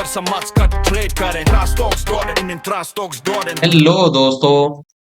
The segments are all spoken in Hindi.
समाज का ट्रेड करें ट्रांस टॉक्स हेलो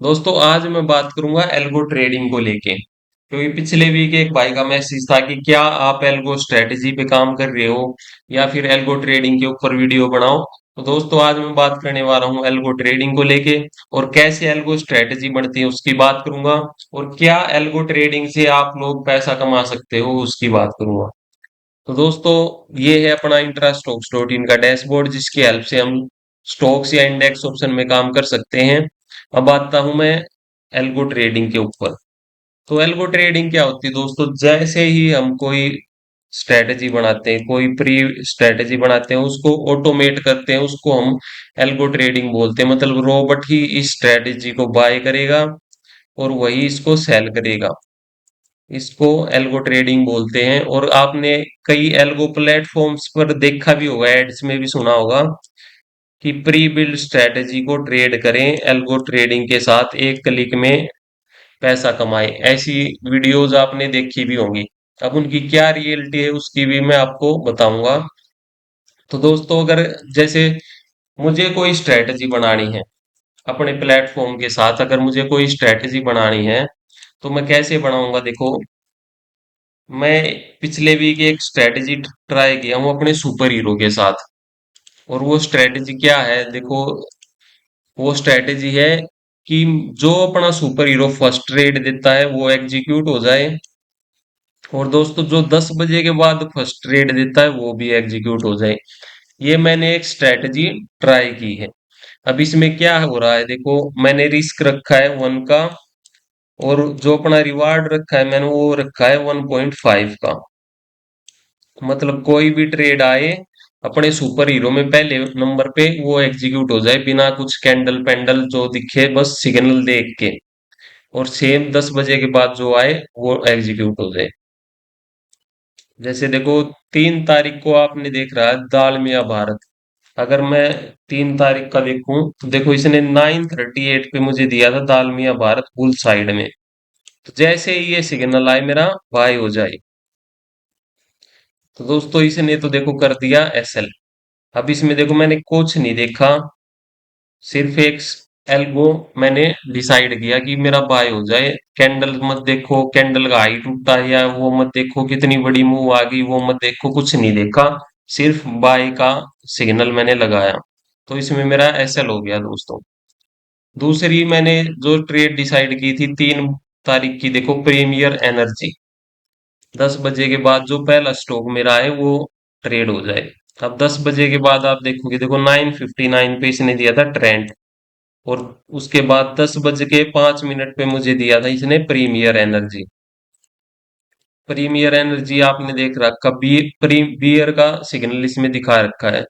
दोस्तों आज मैं बात करूंगा एल्गो ट्रेडिंग को लेके। क्योंकि पिछले वीक एक भाई का मैसेज था कि क्या आप एल्गो स्ट्रेटेजी पे काम कर रहे हो या फिर एल्गो ट्रेडिंग के ऊपर वीडियो बनाओ। तो दोस्तों आज मैं बात करने वाला हूँ एल्गो ट्रेडिंग को लेके और कैसे एल्गो स्ट्रेटेजी बनती है उसकी बात करूंगा। और क्या एल्गो ट्रेडिंग से आप लोग पैसा कमा सकते हो उसकी बात करूंगा। तो दोस्तों ये है अपना इंट्रा स्टॉक्स डॉट इन का डैशबोर्ड जिसकी हेल्प से हम स्टॉक्स या इंडेक्स ऑप्शन में काम कर सकते हैं। अब आता हूं मैं एल्गो ट्रेडिंग के ऊपर। तो एल्गो ट्रेडिंग क्या होती है दोस्तों, जैसे ही हम कोई स्ट्रेटेजी बनाते हैं, कोई प्री स्ट्रेटेजी बनाते हैं, उसको ऑटोमेट करते हैं, उसको हम एल्गो ट्रेडिंग बोलते हैं। मतलब रोबोट ही इस स्ट्रेटेजी को बाय करेगा और वही इसको सेल करेगा। इसको एल्गो ट्रेडिंग बोलते हैं। और आपने कई एल्गो प्लेटफॉर्म्स पर देखा भी होगा, एड्स में भी सुना होगा कि प्री बिल्ड स्ट्रेटेजी को ट्रेड करें एल्गो ट्रेडिंग के साथ, एक क्लिक में पैसा कमाएं। ऐसी वीडियोस आपने देखी भी होंगी। अब उनकी क्या रियलिटी है उसकी भी मैं आपको बताऊंगा। तो दोस्तों अगर जैसे मुझे कोई स्ट्रेटेजी बनानी है अपने प्लेटफॉर्म के साथ, अगर मुझे कोई स्ट्रेटेजी बनानी है तो मैं कैसे बनाऊंगा। देखो, मैं पिछले वीक एक स्ट्रेटेजी ट्राई किया हूँ अपने सुपर हीरो के साथ। और वो स्ट्रेटेजी क्या है देखो, वो स्ट्रेटेजी है कि जो अपना सुपर हीरो फर्स्ट रेड देता है वो एग्जीक्यूट हो जाए। और दोस्तों जो 10 बजे के बाद फर्स्ट रेड देता है वो भी एग्जीक्यूट हो जाए। ये मैंने एक स्ट्रेटेजी ट्राई की है। अब इसमें क्या हो रहा है देखो, मैंने रिस्क रखा है 1 का और जो अपना रिवार्ड रखा है मैंने वो रखा है 1.5 का। मतलब कोई भी ट्रेड आए अपने सुपर हीरो में पहले नंबर पे वो एग्जीक्यूट हो जाए बिना कुछ कैंडल पेंडल जो दिखे, बस सिग्नल देख के। और सेम 10 बजे के बाद जो आए वो एग्जीक्यूट हो जाए। जैसे देखो, 3 तारीख को आपने देख रहा है दालमिया भारत। अगर मैं 3 तारीख का देखूं तो देखो इसने 9:38 पे मुझे दिया था दालमिया भारत बुल साइड में। तो जैसे ही ये सिग्नल आए मेरा बाय हो जाए। तो दोस्तों इसने तो देखो कर दिया एसएल। अब इसमें देखो मैंने कुछ नहीं देखा, सिर्फ एक एल्गो मैंने डिसाइड किया कि मेरा बाय हो जाए। कैंडल मत देखो, कैंडल का हाई टूटा या वो मत देखो, कितनी बड़ी मूव आ गई वो मत देखो, कुछ नहीं देखा। सिर्फ बाय का सिग्नल मैंने लगाया। तो इसमें मेरा एसएल हो गया दोस्तों। दूसरी मैंने जो ट्रेड डिसाइड की थी 3 तारीख की, देखो प्रीमियर एनर्जी। 10 बजे के बाद जो पहला स्टॉक मेरा है वो ट्रेड हो जाए। अब 10 बजे के बाद आप देखोगे, देखो 9:59 पे इसने दिया था ट्रेंड। और उसके बाद 10 बज के 5 मिनट पे मुझे दिया था इसने प्रीमियर एनर्जी। प्रीमियर एनर्जी आपने देख रखा, बियर का सिग्नल इसमें दिखा रखा है।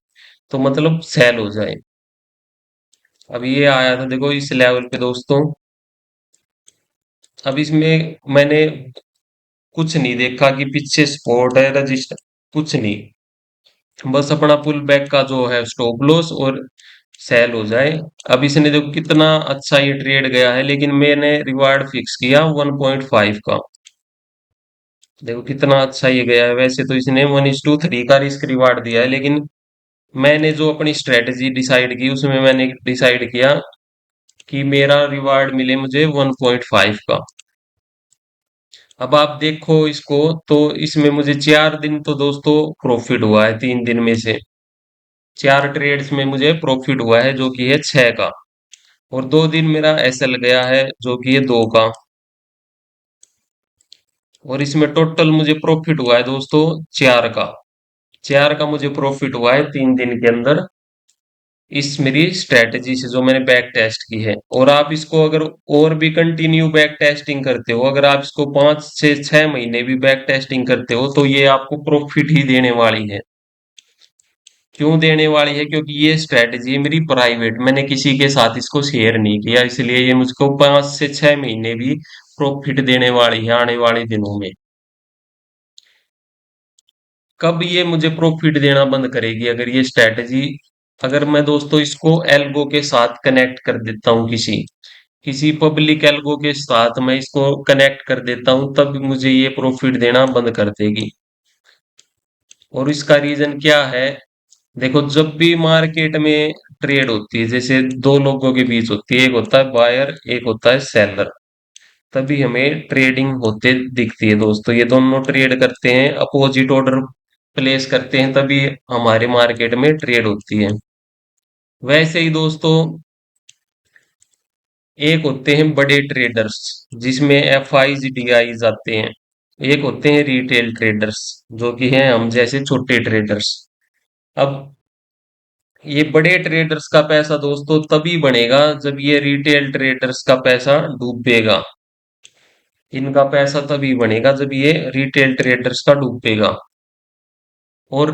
तो मतलब सेल हो जाए। अब ये आया था देखो इस लेवल पे दोस्तों। अब इसमें मैंने कुछ नहीं देखा कि पीछे सपोर्ट है, रजिस्टर, कुछ नहीं। बस अपना पुल बैक का जो है स्टॉप लॉस और सेल हो जाए। अब इसने देखो कितना अच्छा ये ट्रेड गया है, लेकिन मैंने रिवार्ड फिक्स किया 1.5 का। देखो कितना अच्छा ये गया है। वैसे तो इसने 1:3 का रिस्क रिवार्ड दिया है, लेकिन मैंने जो अपनी स्ट्रेटेजी डिसाइड की उसमें मैंने डिसाइड किया कि मेरा रिवार्ड मिले मुझे 1.5 का। अब आप देखो इसको, तो इसमें मुझे 4 दिन तो दोस्तों प्रॉफिट हुआ है, 3 दिन में से 4 ट्रेड्स में मुझे प्रॉफिट हुआ है जो कि है 6 का। और 2 दिन मेरा एसएल गया है जो कि है 2 का। और इसमें टोटल मुझे प्रॉफिट हुआ है दोस्तों 4 का। 4 का मुझे प्रॉफिट हुआ है 3 दिन के अंदर, इस मेरी स्ट्रेटेजी से जो मैंने बैक टेस्ट की है। और आप इसको अगर और भी कंटिन्यू बैक टेस्टिंग करते हो, अगर आप इसको 5 से 6 महीने भी बैक टेस्टिंग करते हो तो ये आपको प्रॉफिट ही देने वाली है। क्यों देने वाली है? क्योंकि ये स्ट्रेटेजी है मेरी प्राइवेट, मैंने किसी के साथ इसको शेयर नहीं किया, इसलिए ये मुझको 5 से 6 महीने भी प्रॉफिट देने वाली है आने वाले दिनों में। कब ये मुझे प्रॉफिट देना बंद करेगी? अगर ये स्ट्रेटेजी, अगर मैं दोस्तों इसको एल्गो के साथ कनेक्ट कर देता हूँ, किसी किसी पब्लिक एल्गो के साथ मैं इसको कनेक्ट कर देता हूँ, तब मुझे ये प्रॉफिट देना बंद कर देगी। और इसका रीजन क्या है? देखो जब भी मार्केट में ट्रेड होती है, जैसे दो लोगों के बीच होती है, एक होता है बायर, एक होता है सेलर, तभी हमें ट्रेडिंग होते दिखती है दोस्तों। ये दोनों ट्रेड करते हैं, अपोजिट ऑर्डर प्लेस करते हैं, तभी हमारे मार्केट में ट्रेड होती है। वैसे ही दोस्तों, एक होते हैं बड़े ट्रेडर्स जिसमें एफ आईज डी आईज आते हैं, एक होते हैं रिटेल ट्रेडर्स जो कि हैं हम जैसे छोटे ट्रेडर्स। अब ये बड़े ट्रेडर्स का पैसा दोस्तों तभी बनेगा जब ये रिटेल ट्रेडर्स का पैसा डूबेगा। इनका पैसा तभी बनेगा जब ये रिटेल ट्रेडर्स का डूबेगा। और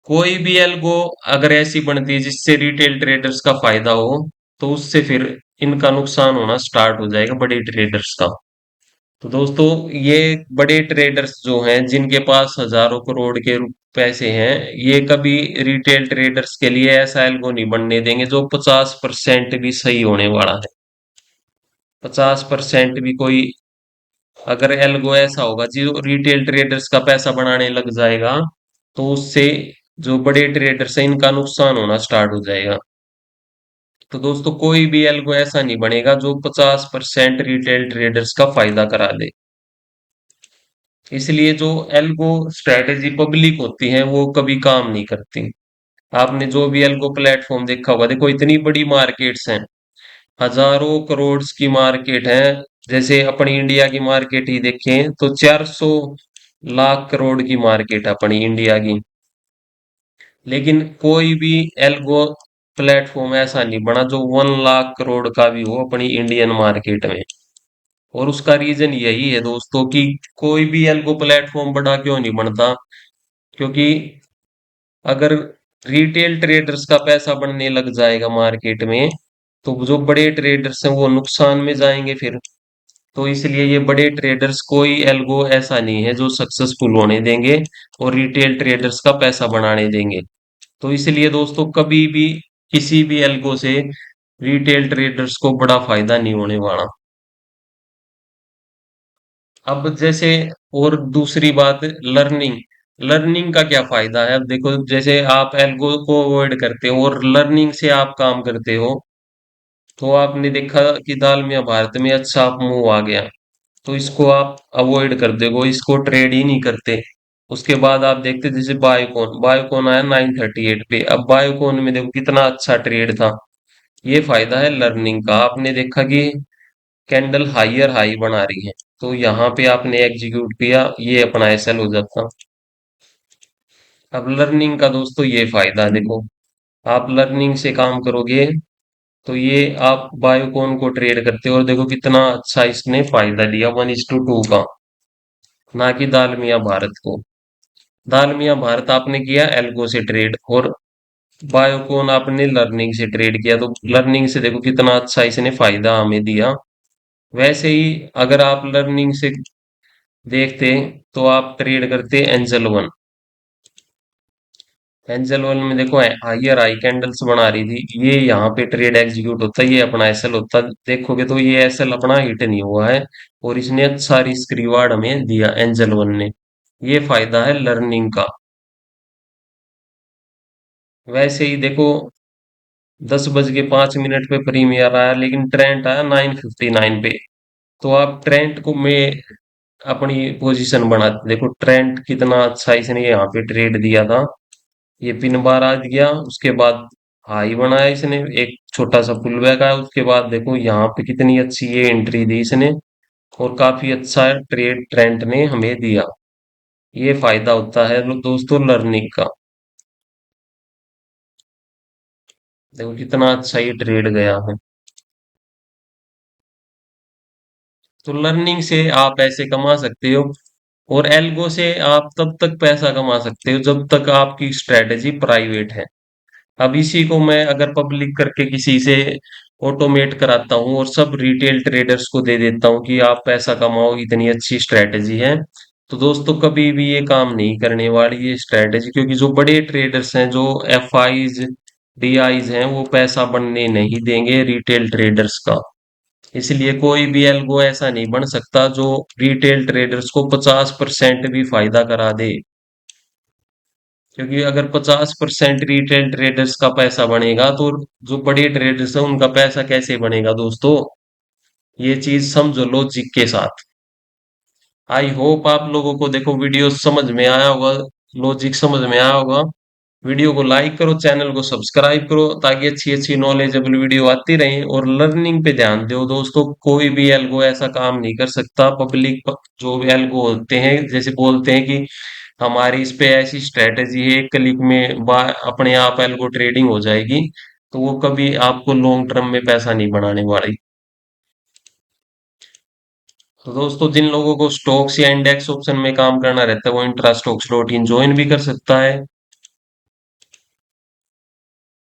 कोई भी एल्गो अगर ऐसी बनती है जिससे रिटेल ट्रेडर्स का फायदा हो, तो उससे फिर इनका नुकसान होना स्टार्ट हो जाएगा बड़े ट्रेडर्स का। तो दोस्तों, ये बड़े ट्रेडर्स जो हैं जिनके पास हजारों करोड़ के पैसे हैं, ये कभी रिटेल ट्रेडर्स के लिए ऐसा एल्गो नहीं बनने देंगे जो 50% भी सही होने वाला है। 50% भी कोई अगर एल्गो ऐसा होगा जो रिटेल ट्रेडर्स का पैसा बनाने लग जाएगा, तो उससे जो बड़े ट्रेडर्स हैं इनका नुकसान होना स्टार्ट हो जाएगा। तो दोस्तों, कोई भी एल्गो ऐसा नहीं बनेगा जो 50% रिटेल ट्रेडर्स का फायदा करा दे। इसलिए जो एल्गो स्ट्रेटेजी पब्लिक होती है वो कभी काम नहीं करती। आपने जो भी एल्गो प्लेटफॉर्म देखा होगा, देखो इतनी बड़ी मार्केट्स हैं, हजारों करोड़ की मार्केट है। जैसे अपनी इंडिया की मार्केट ही देखें तो 400 लाख करोड़ की मार्केट है अपनी इंडिया की। लेकिन कोई भी एल्गो प्लेटफॉर्म ऐसा नहीं बना जो 1 लाख करोड़ का भी हो अपनी इंडियन मार्केट में। और उसका रीजन यही है दोस्तों कि कोई भी एल्गो प्लेटफॉर्म बड़ा क्यों नहीं बनता, क्योंकि अगर रिटेल ट्रेडर्स का पैसा बनने लग जाएगा मार्केट में, तो जो बड़े ट्रेडर्स हैं वो नुकसान में जाएंगे फिर। तो इसलिए ये बड़े ट्रेडर्स कोई एल्गो ऐसा नहीं है जो सक्सेसफुल होने देंगे और रिटेल ट्रेडर्स का पैसा बनाने देंगे। तो इसलिए दोस्तों, कभी भी किसी भी एल्गो से रिटेल ट्रेडर्स को बड़ा फायदा नहीं होने वाला। अब जैसे और दूसरी बात, लर्निंग। लर्निंग का क्या फायदा है? अब देखो, जैसे आप एल्गो को अवॉइड करते हो और लर्निंग से आप काम करते हो, तो आपने देखा कि दाल मियां भारत में अच्छा आप मूव आ गया, तो इसको आप अवॉइड कर देखो, इसको ट्रेड ही नहीं करते। उसके बाद आप देखते जैसे बायोकॉन, बायोकॉन आया 938 पे, अब बायोकॉन में देखो कितना अच्छा ट्रेड था। ये फायदा है लर्निंग का। आपने देखा कि कैंडल हाइयर हाई बना रही है, तो यहाँ पे आपने एग्जीक्यूट किया, ये अपना एसएल हो जाता। अब लर्निंग का दोस्तों ये फायदा है, देखो आप लर्निंग से काम करोगे तो ये आप बायोकॉन को ट्रेड करते हो और देखो कितना अच्छा इसने फायदा दिया 1:2 का, ना कि दाल मियां भारत को। दाल मियां भारत आपने किया एल्गो से ट्रेड, और बायोकॉन आपने लर्निंग से ट्रेड किया, तो लर्निंग से देखो कितना अच्छा इसने फायदा हमें दिया। वैसे ही अगर आप लर्निंग से देखते तो आप ट्रेड करते एंजल वन। एंजल वन में देखो हाइयर हाई कैंडल्स बना रही थी, ये यहाँ पे ट्रेड एग्जीक्यूट होता है, ये अपना एसएल होता। देखोगे तो ये एसएल अपना हिट नहीं हुआ है, और इसने अच्छा रिस्क रिवार्ड हमें दिया एंजल वन ने। ये फायदा है लर्निंग का। वैसे ही देखो, 10:05 पे प्रीमियर आया लेकिन ट्रेंट आया 9:59 पे, तो आप ट्रेंट को में अपनी पोजीशन बनाते देखो, ट्रेंट कितना अच्छा इसने यहाँ पे ट्रेड दिया था। ये पिन बार आ गया, उसके बाद हाई बनाया इसने, एक छोटा सा पुल बैक आया, उसके बाद देखो यहाँ पे कितनी अच्छी ये एंट्री दी इसने, और काफी अच्छा ट्रेड ट्रेंट ने हमें दिया। ये फायदा होता है दोस्तों लर्निंग का। देखो कितना अच्छा ये ट्रेड गया है। तो लर्निंग से आप पैसे कमा सकते हो, और एल्गो से आप तब तक पैसा कमा सकते हो जब तक आपकी स्ट्रेटेजी प्राइवेट है। अब इसी को मैं अगर पब्लिक करके किसी से ऑटोमेट कराता हूँ और सब रिटेल ट्रेडर्स को दे देता हूँ कि आप पैसा कमाओ, इतनी अच्छी स्ट्रेटेजी है, तो दोस्तों कभी भी ये काम नहीं करने वाली ये स्ट्रेटेजी, क्योंकि जो बड़े ट्रेडर्स हैं, जो एफ आईज डी आईज हैं, वो पैसा बनने नहीं देंगे रिटेल ट्रेडर्स का। इसलिए कोई भी एल्गो ऐसा नहीं बन सकता जो रिटेल ट्रेडर्स को 50% भी फायदा करा दे। क्योंकि अगर 50% रिटेल ट्रेडर्स का पैसा बनेगा तो जो बड़े ट्रेडर्स हैं उनका पैसा कैसे बनेगा दोस्तों। ये चीज समझो लॉजिक के साथ। आई होप आप लोगों को देखो वीडियो समझ में आया होगा, लॉजिक समझ में आया होगा। वीडियो को लाइक करो, चैनल को सब्सक्राइब करो ताकि अच्छी अच्छी नॉलेजेबल वीडियो आती रहे, और लर्निंग पे ध्यान दो दोस्तों। कोई भी एल्गो ऐसा काम नहीं कर सकता। पब्लिक जो भी एल्गो होते हैं जैसे बोलते हैं कि हमारी इस पे ऐसी स्ट्रेटेजी है, एक क्लिक में अपने आप एल्गो ट्रेडिंग हो जाएगी, तो वो कभी आपको लॉन्ग टर्म में पैसा नहीं बनाने वाली। तो दोस्तों जिन लोगों को स्टॉक्स या इंडेक्स ऑप्शन में काम करना रहता है वो intra stocks dot in join भी कर सकता है।